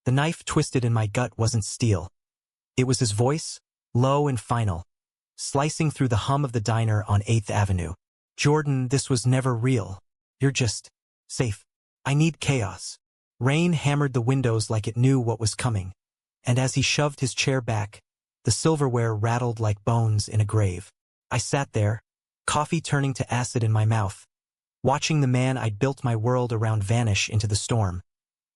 The knife twisted in my gut wasn't steel. It was his voice, low and final, slicing through the hum of the diner on 8th Avenue. Jordan, this was never real. You're just safe. I need chaos. Rain hammered the windows like it knew what was coming, and as he shoved his chair back, the silverware rattled like bones in a grave. I sat there, coffee turning to acid in my mouth, watching the man I'd built my world around vanish into the storm,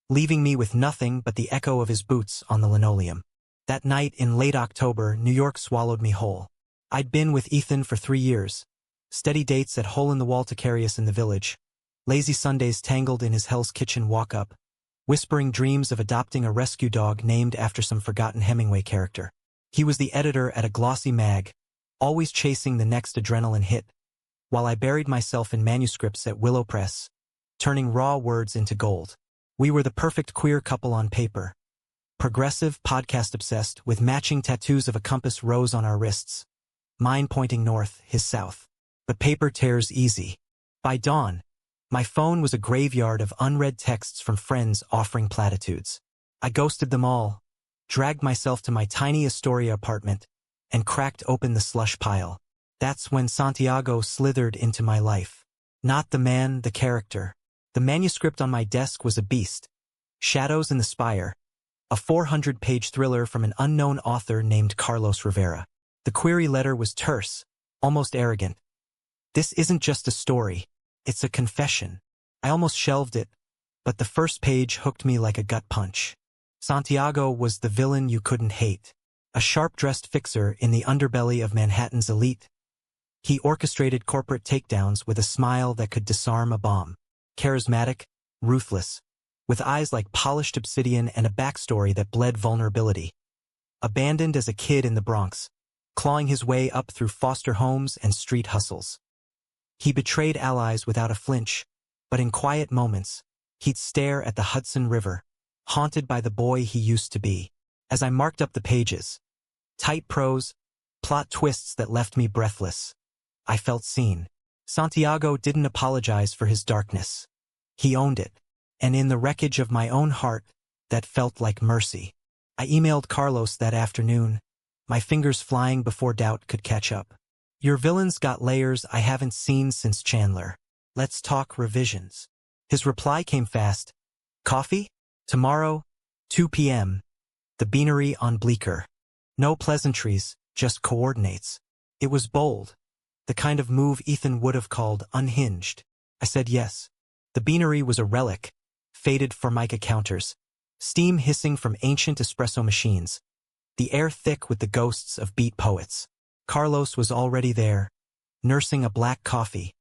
leaving me with nothing but the echo of his boots on the linoleum. That night in late October, New York swallowed me whole. I'd been with Ethan for 3 years, steady dates at hole-in-the-wall to carry us in the village, lazy Sundays tangled in his Hell's Kitchen walk-up, whispering dreams of adopting a rescue dog named after some forgotten Hemingway character. He was the editor at a glossy mag, always chasing the next adrenaline hit, while I buried myself in manuscripts at Willow Press, turning raw words into gold. We were the perfect queer couple on paper. Progressive, podcast-obsessed, with matching tattoos of a compass rose on our wrists, mine pointing north, his south. But paper tears easy. By dawn, my phone was a graveyard of unread texts from friends offering platitudes. I ghosted them all, dragged myself to my tiny Astoria apartment, and cracked open the slush pile. That's when Santiago slithered into my life. Not the man, the character. The manuscript on my desk was a beast. Shadows in the Spire, a 400-page thriller from an unknown author named Carlos Rivera. The query letter was terse, almost arrogant. This isn't just a story, it's a confession. I almost shelved it, but the first page hooked me like a gut punch. Santiago was the villain you couldn't hate. A sharp-dressed fixer in the underbelly of Manhattan's elite. He orchestrated corporate takedowns with a smile that could disarm a bomb. Charismatic, ruthless, with eyes like polished obsidian and a backstory that bled vulnerability. Abandoned as a kid in the Bronx, clawing his way up through foster homes and street hustles. He betrayed allies without a flinch, but in quiet moments, he'd stare at the Hudson River, haunted by the boy he used to be. As I marked up the pages, tight prose, plot twists that left me breathless, I felt seen. Santiago didn't apologize for his darkness. He owned it, and in the wreckage of my own heart, that felt like mercy. I emailed Carlos that afternoon, my fingers flying before doubt could catch up. Your villain's got layers I haven't seen since Chandler. Let's talk revisions. His reply came fast. Coffee? Tomorrow, 2 p.m. The Beanery on Bleecker. No pleasantries, just coordinates. It was bold, the kind of move Ethan would have called unhinged. I said yes. The Beanery was a relic, faded formica counters, steam hissing from ancient espresso machines, the air thick with the ghosts of beat poets. Carlos was already there, nursing a black coffee.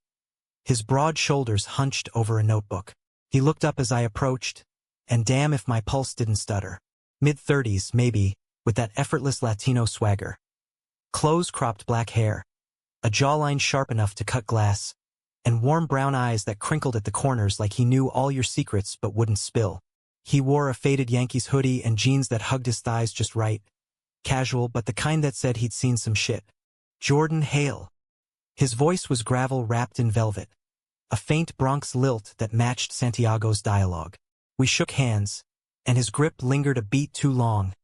His broad shoulders hunched over a notebook. He looked up as I approached, and damn if my pulse didn't stutter. Mid-30s, maybe, with that effortless Latino swagger. Close-cropped black hair, a jawline sharp enough to cut glass, and warm brown eyes that crinkled at the corners like he knew all your secrets but wouldn't spill. He wore a faded Yankees hoodie and jeans that hugged his thighs just right. Casual, but the kind that said he'd seen some shit. Jordan Hale. His voice was gravel wrapped in velvet, a faint Bronx lilt that matched Santiago's dialogue. We shook hands, and his grip lingered a beat too long,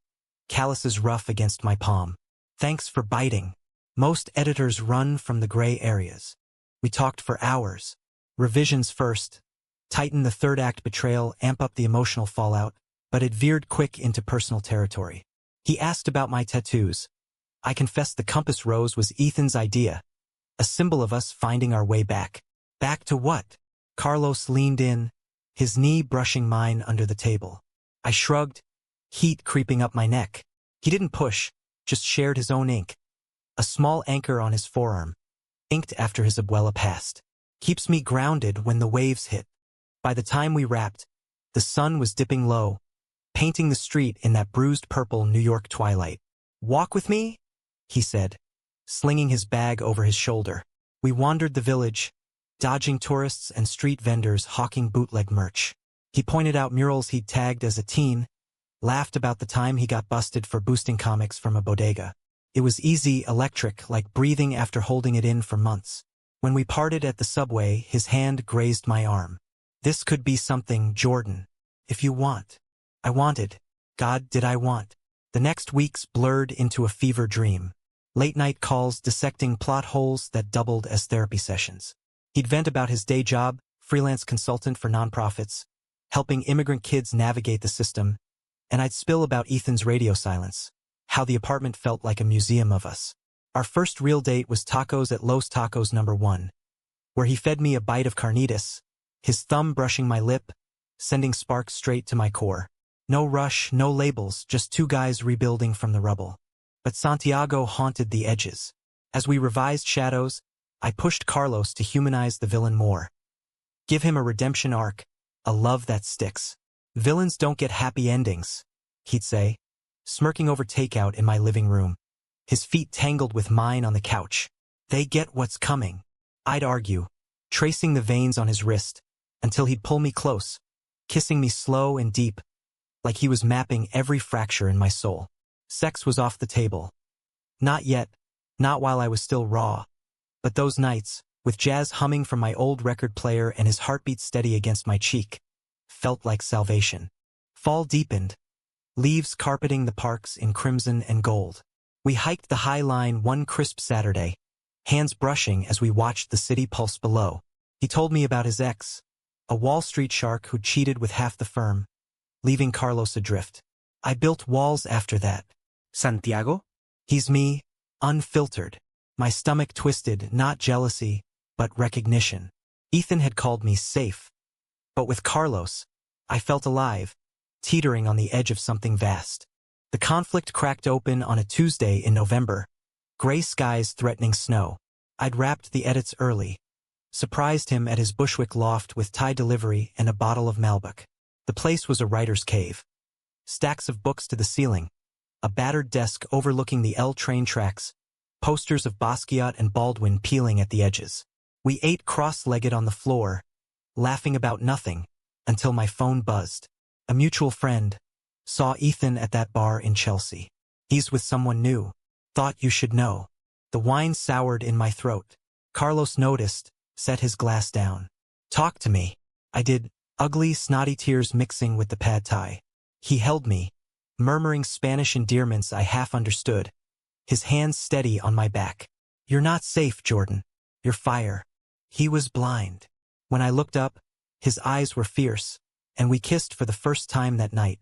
calluses rough against my palm. Thanks for biting. Most editors run from the gray areas. We talked for hours. Revisions first, tighten the third act betrayal, amp up the emotional fallout, but it veered quick into personal territory. He asked about my tattoos. I confessed the compass rose was Ethan's idea, a symbol of us finding our way back. Back to what? Carlos leaned in, his knee brushing mine under the table. I shrugged, heat creeping up my neck. He didn't push, just shared his own ink. A small anchor on his forearm, inked after his abuela passed. Keeps me grounded when the waves hit. By the time we wrapped, the sun was dipping low, painting the street in that bruised purple New York twilight. Walk with me? He said, slinging his bag over his shoulder. We wandered the village, dodging tourists and street vendors hawking bootleg merch. He pointed out murals he'd tagged as a teen, laughed about the time he got busted for boosting comics from a bodega. It was easy, electric, like breathing after holding it in for months. When we parted at the subway, his hand grazed my arm. This could be something, Jordan. If you want. I wanted. God did I want. The next weeks blurred into a fever dream. Late-night calls dissecting plot holes that doubled as therapy sessions. He'd vent about his day job, freelance consultant for nonprofits, helping immigrant kids navigate the system, and I'd spill about Ethan's radio silence, how the apartment felt like a museum of us. Our first real date was tacos at Los Tacos No. 1, where he fed me a bite of carnitas, his thumb brushing my lip, sending sparks straight to my core. No rush, no labels, just two guys rebuilding from the rubble. But Santiago haunted the edges. As we revised shadows, I pushed Carlos to humanize the villain more. Give him a redemption arc, a love that sticks. Villains don't get happy endings, he'd say, smirking over takeout in my living room. His feet tangled with mine on the couch. They get what's coming, I'd argue, tracing the veins on his wrist, until he'd pull me close, kissing me slow and deep, like he was mapping every fracture in my soul. Sex was off the table. Not yet, not while I was still raw. But those nights, with jazz humming from my old record player and his heartbeat steady against my cheek, felt like salvation. Fall deepened, leaves carpeting the parks in crimson and gold. We hiked the High Line one crisp Saturday, hands brushing as we watched the city pulse below. He told me about his ex, a Wall Street shark who cheated with half the firm, leaving Carlos adrift. I built walls after that. Santiago? He's me, unfiltered. My stomach twisted, not jealousy, but recognition. Ethan had called me safe. But with Carlos, I felt alive, teetering on the edge of something vast. The conflict cracked open on a Tuesday in November, gray skies threatening snow. I'd wrapped the edits early, surprised him at his Bushwick loft with Thai delivery and a bottle of Malbec. The place was a writer's cave. Stacks of books to the ceiling, a battered desk overlooking the L train tracks, posters of Basquiat and Baldwin peeling at the edges. We ate cross-legged on the floor, laughing about nothing, until my phone buzzed. A mutual friend saw Ethan at that bar in Chelsea. He's with someone new. Thought you should know. The wine soured in my throat. Carlos noticed, set his glass down. Talk to me. I did, ugly, snotty tears mixing with the pad thai. He held me, murmuring Spanish endearments I half understood, his hands steady on my back. You're not safe, Jordan. You're fire. He was blind. When I looked up, his eyes were fierce, and we kissed for the first time that night.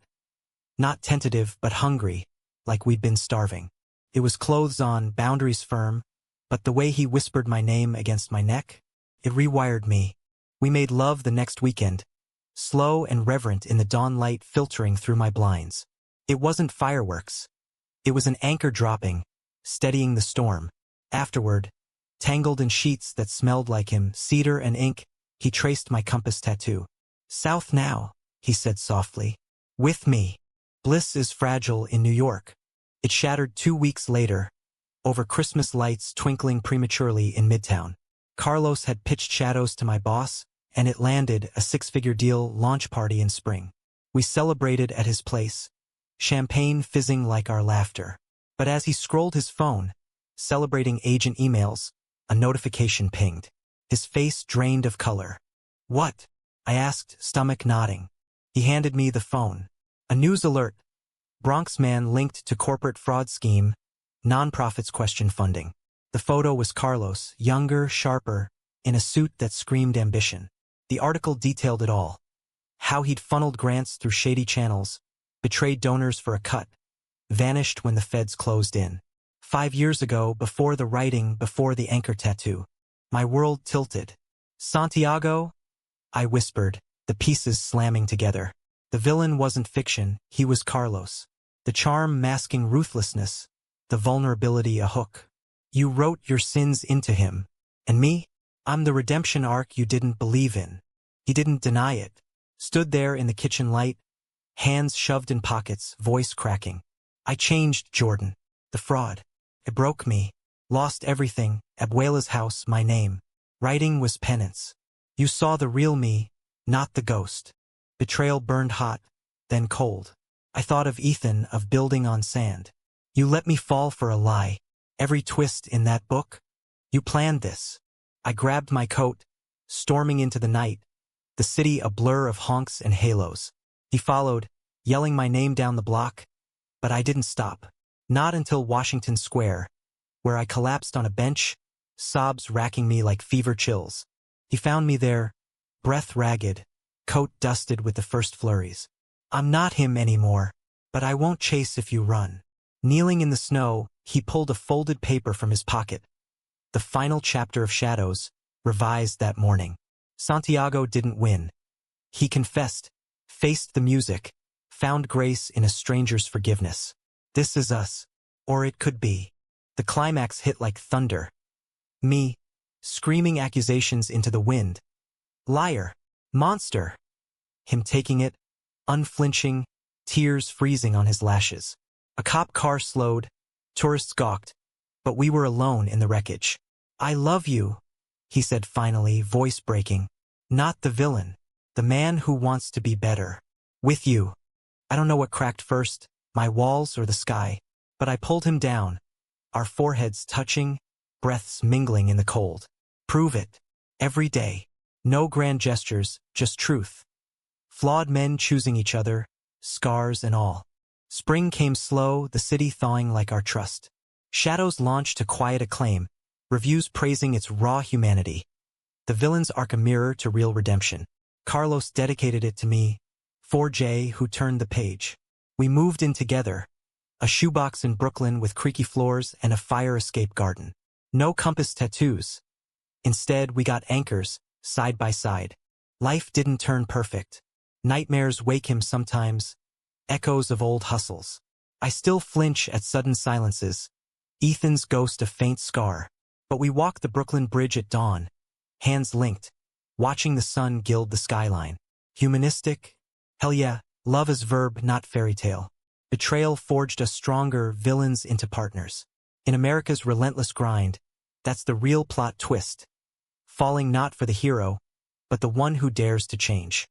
Not tentative, but hungry, like we'd been starving. It was clothes on, boundaries firm, but the way he whispered my name against my neck, it rewired me. We made love the next weekend, slow and reverent in the dawn light filtering through my blinds. It wasn't fireworks. It was an anchor dropping, steadying the storm. Afterward, tangled in sheets that smelled like him, cedar and ink, he traced my compass tattoo. South now, he said softly. With me. Bliss is fragile in New York. It shattered 2 weeks later, over Christmas lights twinkling prematurely in Midtown. Carlos had pitched shadows to my boss, and it landed a 6-figure deal launch party in spring. We celebrated at his place, champagne fizzing like our laughter. But as he scrolled his phone, celebrating agent emails, a notification pinged. His face drained of color. What? I asked, stomach nodding. He handed me the phone. A news alert. Bronx man linked to corporate fraud scheme, nonprofits question funding. The photo was Carlos, younger, sharper, in a suit that screamed ambition. The article detailed it all. How he'd funneled grants through shady channels, betrayed donors for a cut, vanished when the feds closed in. 5 years ago, before the writing, before the anchor tattoo, my world tilted. Santiago? I whispered, the pieces slamming together. The villain wasn't fiction, he was Carlos. The charm masking ruthlessness, the vulnerability a hook. You wrote your sins into him. And me? I'm the redemption arc you didn't believe in. He didn't deny it. Stood there in the kitchen light, hands shoved in pockets, voice cracking. I changed, Jordan. The fraud. It broke me. Lost everything, Abuela's house, my name. Writing was penance. You saw the real me, not the ghost. Betrayal burned hot, then cold. I thought of Ethan, of building on sand. You let me fall for a lie. Every twist in that book? You planned this. I grabbed my coat, storming into the night, the city a blur of honks and halos. He followed, yelling my name down the block. But I didn't stop. Not until Washington Square, where I collapsed on a bench, sobs racking me like fever chills. He found me there, breath ragged, coat dusted with the first flurries. I'm not him anymore, but I won't chase if you run. Kneeling in the snow, he pulled a folded paper from his pocket. The final chapter of Shadows, revised that morning. Santiago didn't win. He confessed, faced the music, found grace in a stranger's forgiveness. This is us. Or it could be. The climax hit like thunder. Me, screaming accusations into the wind. Liar. Monster. Him taking it, unflinching, tears freezing on his lashes. A cop car slowed, tourists gawked, but we were alone in the wreckage. I love you, he said finally, voice breaking. Not the villain, the man who wants to be better. With you. I don't know what cracked first, my walls or the sky, but I pulled him down, our foreheads touching, breaths mingling in the cold. Prove it. Every day. No grand gestures, just truth. Flawed men choosing each other, scars and all. Spring came slow, the city thawing like our trust. Shadows launched to quiet acclaim, reviews praising its raw humanity. The villain's arc a mirror to real redemption. Carlos dedicated it to me, 4J, who turned the page. We moved in together, a shoebox in Brooklyn with creaky floors and a fire escape garden. No compass tattoos. Instead, we got anchors, side by side. Life didn't turn perfect. Nightmares wake him sometimes, echoes of old hustles. I still flinch at sudden silences, Ethan's ghost a faint scar. But we walk the Brooklyn Bridge at dawn, hands linked, watching the sun gild the skyline. Humanistic? Hell yeah, love is verb, not fairy tale. Betrayal forged us stronger, villains into partners. In America's relentless grind, that's the real plot twist. Falling not for the hero, but the one who dares to change.